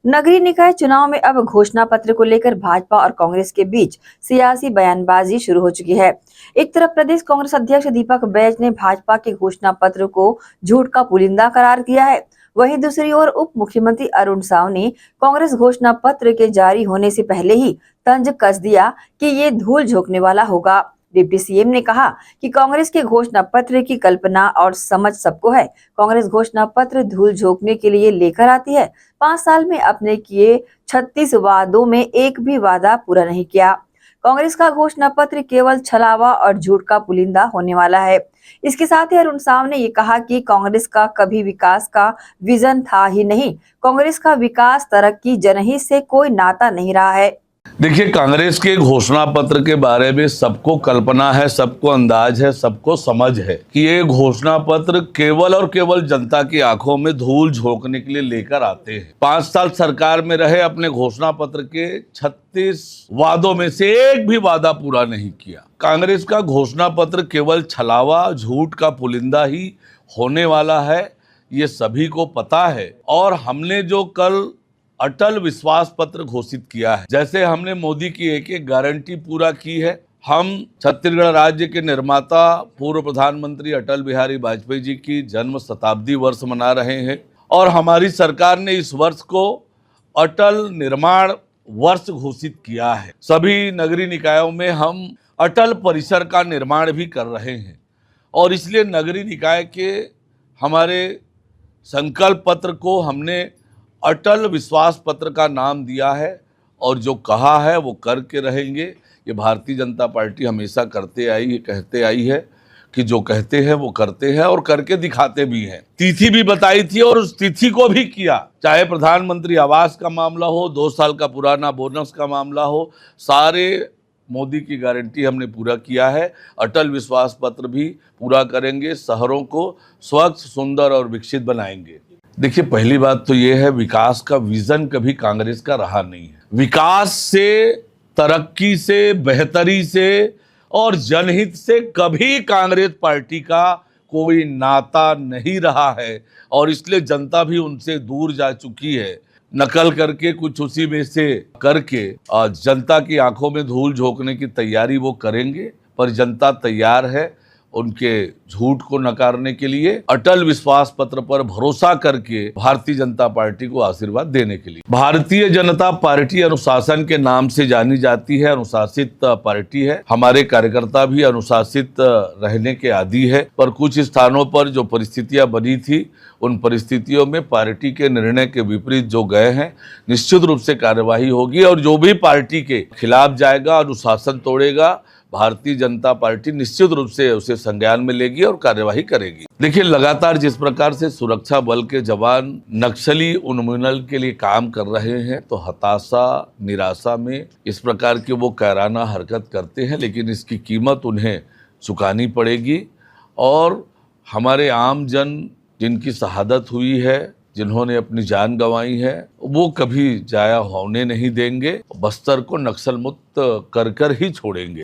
नगरीय निकाय चुनाव में अब घोषणा पत्र को लेकर भाजपा और कांग्रेस के बीच सियासी बयानबाजी शुरू हो चुकी है। एक तरफ प्रदेश कांग्रेस अध्यक्ष दीपक बैज ने भाजपा के घोषणा पत्र को झूठ का पुलिंदा करार दिया है, वहीं दूसरी ओर उप मुख्यमंत्री अरुण साव ने कांग्रेस घोषणा पत्र के जारी होने से पहले ही तंज कस दिया कि ये धूल झोंकने वाला होगा। डिप्टी सीएम ने कहा कि कांग्रेस के घोषणा पत्र की कल्पना और समझ सबको है। कांग्रेस घोषणा पत्र धूल झोंकने के लिए लेकर आती है। 5 साल में अपने किए 36 वादों में एक भी वादा पूरा नहीं किया। कांग्रेस का घोषणा पत्र केवल छलावा और झूठ का पुलिंदा होने वाला है। इसके साथ ही अरुण साव ने ये कहा कि कांग्रेस का कभी विकास का विजन था ही नहीं। कांग्रेस का विकास तरक्की जनहित से कोई नाता नहीं रहा है। देखिए, कांग्रेस के घोषणा पत्र के बारे में सबको कल्पना है, सबको अंदाज है, सबको समझ है कि ये घोषणा पत्र केवल और केवल जनता की आंखों में धूल झोंकने के लिए लेकर आते हैं। 5 साल सरकार में रहे, अपने घोषणा पत्र के 36 वादों में से एक भी वादा पूरा नहीं किया। कांग्रेस का घोषणा पत्र केवल छलावा, झूठ का पुलिंदा ही होने वाला है, ये सभी को पता है। और हमने जो कल अटल विश्वास पत्र घोषित किया है, जैसे हमने मोदी की एक एक गारंटी पूरा की है। हम छत्तीसगढ़ राज्य के निर्माता पूर्व प्रधानमंत्री अटल बिहारी वाजपेयी जी की जन्म शताब्दी वर्ष मना रहे हैं और हमारी सरकार ने इस वर्ष को अटल निर्माण वर्ष घोषित किया है। सभी नगरीय निकायों में हम अटल परिसर का निर्माण भी कर रहे हैं और इसलिए नगरीय निकाय के हमारे संकल्प पत्र को हमने अटल विश्वास पत्र का नाम दिया है और जो कहा है वो करके रहेंगे। ये भारतीय जनता पार्टी हमेशा करते आई है, कहते आई है कि जो कहते हैं वो करते हैं और करके दिखाते भी हैं। तिथि भी बताई थी और उस तिथि को भी किया, चाहे प्रधानमंत्री आवास का मामला हो, 2 साल का पुराना बोनस का मामला हो, सारे मोदी की गारंटी हमने पूरा किया है। अटल विश्वास पत्र भी पूरा करेंगे, शहरों को स्वच्छ, सुंदर और विकसित बनाएंगे। देखिए, पहली बात तो ये है, विकास का विजन कभी कांग्रेस का रहा नहीं है। विकास से, तरक्की से, बेहतरी से और जनहित से कभी कांग्रेस पार्टी का कोई नाता नहीं रहा है और इसलिए जनता भी उनसे दूर जा चुकी है। नकल करके कुछ उसी में से करके जनता की आंखों में धूल झोंकने की तैयारी वो करेंगे, पर जनता तैयार है उनके झूठ को नकारने के लिए, अटल विश्वास पत्र पर भरोसा करके भारतीय जनता पार्टी को आशीर्वाद देने के लिए। भारतीय जनता पार्टी अनुशासन के नाम से जानी जाती है, अनुशासित पार्टी है। हमारे कार्यकर्ता भी अनुशासित रहने के आदी है, पर कुछ स्थानों पर जो परिस्थितियां बनी थी, उन परिस्थितियों में पार्टी के निर्णय के विपरीत जो गए हैं, निश्चित रूप से कार्यवाही होगी और जो भी पार्टी के खिलाफ जाएगा, अनुशासन तोड़ेगा, भारतीय जनता पार्टी निश्चित रूप से उसे संज्ञान में लेगी और कार्यवाही करेगी। देखिए, लगातार जिस प्रकार से सुरक्षा बल के जवान नक्सली उन्मूलन के लिए काम कर रहे हैं, तो हताशा, निराशा में इस प्रकार की वो कायराना हरकत करते हैं, लेकिन इसकी कीमत उन्हें चुकानी पड़ेगी। और हमारे आम जन जिनकी शहादत हुई है, जिन्होंने अपनी जान गंवाई है, वो कभी जाया होने नहीं देंगे। बस्तर को नक्सल मुक्त कर ही छोड़ेंगे।